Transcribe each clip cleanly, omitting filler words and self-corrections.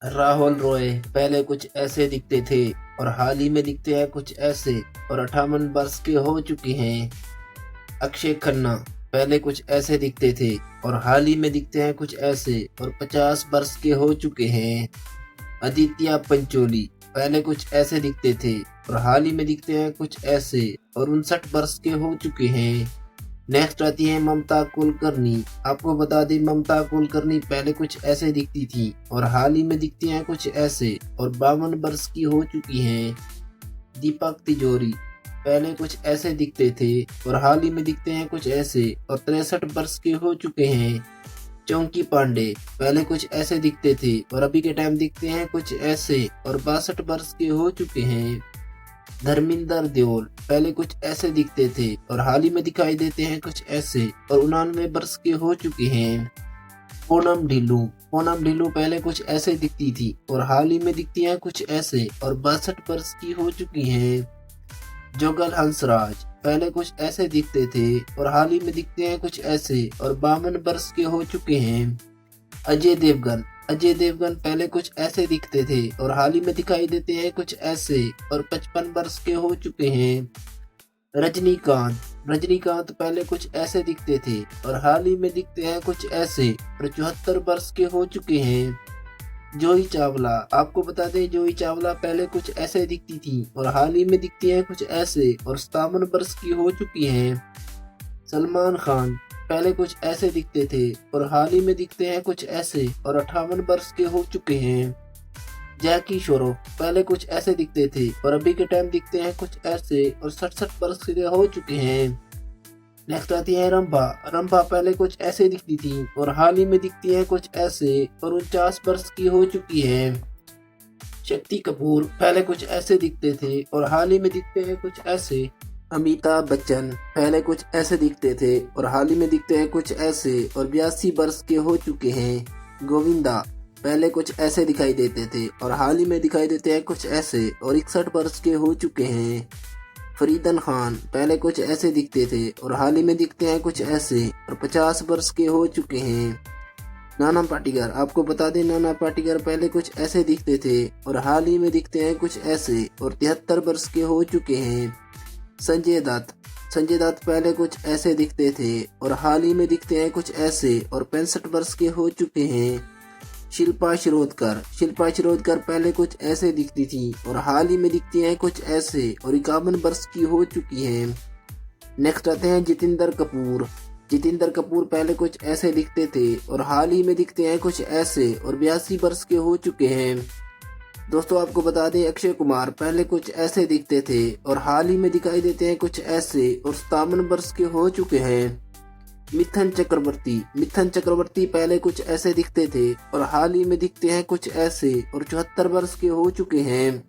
राहुल रॉय पहले कुछ ऐसे दिखते थे और हाल ही में दिखते हैं कुछ ऐसे और 58 वर्ष के हो चुके हैं। अक्षय खन्ना पहले कुछ ऐसे दिखते थे और हाल ही में दिखते हैं कुछ ऐसे और 50 वर्ष के हो चुके हैं। आदित्य पंचोली पहले कुछ ऐसे दिखते थे और हाल ही में दिखते हैं कुछ ऐसे और 59 वर्ष के हो चुके हैं। नेक्स्ट आती है ममता कुलकर्णी। आपको बता दें ममता कुलकर्णी पहले कुछ ऐसे दिखती थी और हाल ही में दिखती हैं कुछ ऐसे और 52 वर्ष की हो चुकी हैं। दीपक तिजोरी पहले कुछ ऐसे दिखते थे और हाल ही में दिखते हैं कुछ ऐसे और 63 वर्ष के हो चुके हैं। चौंकी पांडे पहले कुछ ऐसे दिखते थे और अभी के टाइम दिखते हैं कुछ ऐसे और 62 वर्ष के हो चुके हैं। धर्मिंदर देओल पहले कुछ ऐसे दिखते थे और हाल ही में दिखाई देते हैं कुछ ऐसे और 99 वर्ष के हो चुके हैं। पूनम ढिल्लों पहले कुछ ऐसे दिखती थी और हाल ही में दिखती हैं कुछ ऐसे और 62 वर्ष की हो चुकी हैं। जोगल हंसराज पहले कुछ ऐसे दिखते थे और हाल ही में दिखते हैं कुछ ऐसे और 52 वर्ष के हो चुके हैं। अजय देवगन पहले कुछ ऐसे दिखते थे और हाल ही में दिखाई देते हैं कुछ ऐसे और 55 वर्ष के हो चुके हैं। रजनीकांत पहले कुछ ऐसे दिखते थे और हाल ही में दिखते हैं कुछ ऐसे और 74 वर्ष के हो चुके हैं। जूही चावला आपको बता दें जूही चावला पहले कुछ ऐसे दिखती थी और हाल ही में दिखती हैं कुछ ऐसे और 57 वर्ष की हो चुकी हैं। सलमान खान पहले कुछ ऐसे दिखते थे और हाल ही में दिखते हैं कुछ ऐसे और 58 वर्ष के हो चुके हैं। जैकी श्रॉफ पहले कुछ ऐसे दिखते थे और अभी के टाइम दिखते हैं कुछ ऐसे और 67 वर्ष के हो चुके हैं। नेक्स्ट आती है रंभा पहले कुछ ऐसे दिखती थी और हाल ही में दिखती है कुछ ऐसे और 49 वर्ष की हो चुकी है। शक्ति कपूर पहले कुछ ऐसे दिखते थे और हाल ही में दिखते हैं कुछ ऐसे। अमिताभ बच्चन पहले कुछ ऐसे दिखते थे और हाल ही में दिखते हैं कुछ ऐसे और 82 वर्ष के हो चुके हैं। गोविंदा पहले कुछ ऐसे दिखाई देते थे और हाल ही में दिखाई देते हैं कुछ ऐसे और 61 वर्ष के हो चुके हैं। फरीदन खान पहले कुछ ऐसे दिखते थे और हाल ही में दिखते हैं कुछ ऐसे और 50 वर्ष के हो चुके हैं। नाना पाटेकर आपको बता दें नाना पाटेकर पहले कुछ ऐसे दिखते थे और हाल ही में दिखते हैं कुछ ऐसे और 73 वर्ष के हो चुके हैं। संजय दत्त पहले कुछ ऐसे दिखते थे और हाल ही में दिखते हैं कुछ ऐसे और 65 वर्ष के हो चुके हैं। शिल्पा शिरोडकर पहले कुछ ऐसे दिखती थी और हाल ही में दिखती हैं कुछ ऐसे और 51 वर्ष की हो चुकी हैं। नेक्स्ट आते हैं जितेंद्र कपूर पहले कुछ ऐसे दिखते थे और हाल ही में दिखते हैं कुछ ऐसे और 82 वर्ष के हो चुके हैं। दोस्तों आपको बता दें अक्षय कुमार पहले कुछ ऐसे दिखते थे और हाल ही में दिखाई देते हैं कुछ ऐसे और 57 वर्ष के हो चुके हैं। मिथुन चक्रवर्ती पहले कुछ ऐसे दिखते थे और हाल ही में दिखते हैं कुछ ऐसे और 74 वर्ष के हो चुके हैं।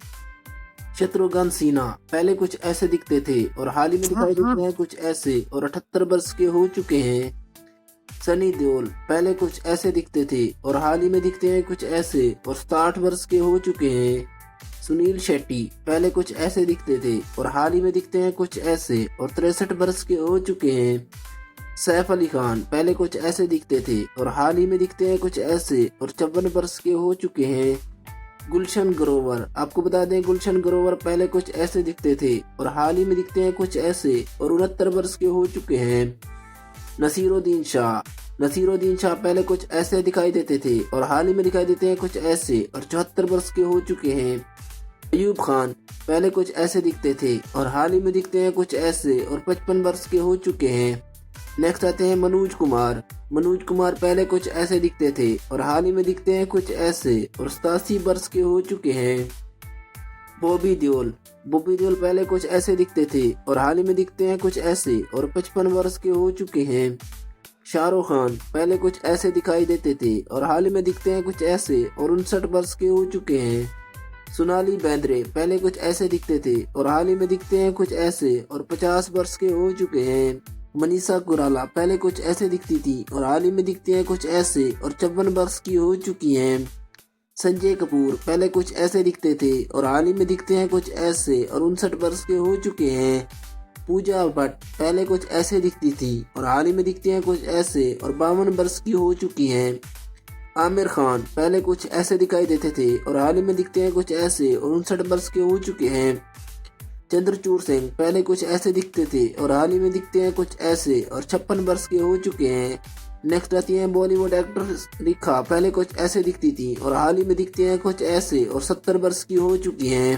शत्रुघ्न सिन्हा पहले कुछ ऐसे दिखते थे और हाल ही में दिखाई देते हैं कुछ ऐसे और 78 वर्ष के हो चुके हैं। सनी देओल पहले कुछ ऐसे दिखते थे और हाल ही में दिखते हैं कुछ ऐसे और 60 वर्ष के हो चुके हैं। सुनील शेट्टी पहले कुछ ऐसे दिखते थे और हाल ही में दिखते हैं कुछ ऐसे और 63 वर्ष के हो चुके हैं। सैफ अली खान पहले कुछ ऐसे दिखते थे और हाल ही में दिखते हैं कुछ ऐसे और 54 वर्ष के हो चुके हैं। गुलशन ग्रोवर आपको बता दें गुलशन ग्रोवर पहले कुछ ऐसे दिखते थे और हाल ही में दिखते हैं कुछ ऐसे और 69 वर्ष के हो चुके हैं। नसीरुद्दीन शाह पहले कुछ ऐसे दिखाई देते थे और हाल ही में दिखाई देते हैं कुछ ऐसे और 74 वर्ष के हो चुके हैं। अयूब खान पहले कुछ ऐसे दिखते थे और हाल ही में दिखते हैं कुछ ऐसे और 55 वर्ष के हो चुके हैं। नेक्स्ट आते हैं मनोज कुमार पहले कुछ ऐसे दिखते थे और हाल ही में दिखते हैं कुछ ऐसे और 87 वर्ष के हो चुके हैं। बॉबी देओल पहले कुछ ऐसे दिखते थे और हाल ही में दिखते हैं कुछ ऐसे और 55 वर्ष के हो चुके हैं। शाहरुख खान पहले कुछ ऐसे दिखाई देते थे और हाल ही में दिखते हैं कुछ ऐसे और 59 वर्ष के हो चुके हैं। सोनाली बेंद्रे पहले कुछ ऐसे दिखते थे और हाल ही में दिखते हैं कुछ ऐसे और 50 वर्ष के हो चुके हैं। मनीषा कोइराला पहले कुछ ऐसे दिखती थी और हाल ही में दिखती हैं कुछ ऐसे और 54 वर्ष की हो चुकी हैं। संजय कपूर पहले कुछ ऐसे दिखते थे और हाल ही में दिखते हैं कुछ ऐसे और 59 वर्ष के हो चुके हैं। पूजा भट्ट पहले कुछ ऐसे दिखती थी और हाल ही में दिखती हैं कुछ ऐसे और 52 वर्ष की हो चुकी हैं। आमिर खान पहले कुछ ऐसे दिखाई देते थे और हाल ही में दिखते हैं कुछ ऐसे और 59 वर्ष के हो चुके हैं। चंद्रचूड़ सिंह पहले कुछ ऐसे दिखते थे और हाल ही में दिखते हैं कुछ ऐसे और 56 वर्ष के हो चुके हैं। नेक्स्ट आती है बॉलीवुड एक्टर रेखा, पहले कुछ ऐसे दिखती थी और हाल ही में दिखते हैं कुछ ऐसे और 70 वर्ष की हो चुकी हैं।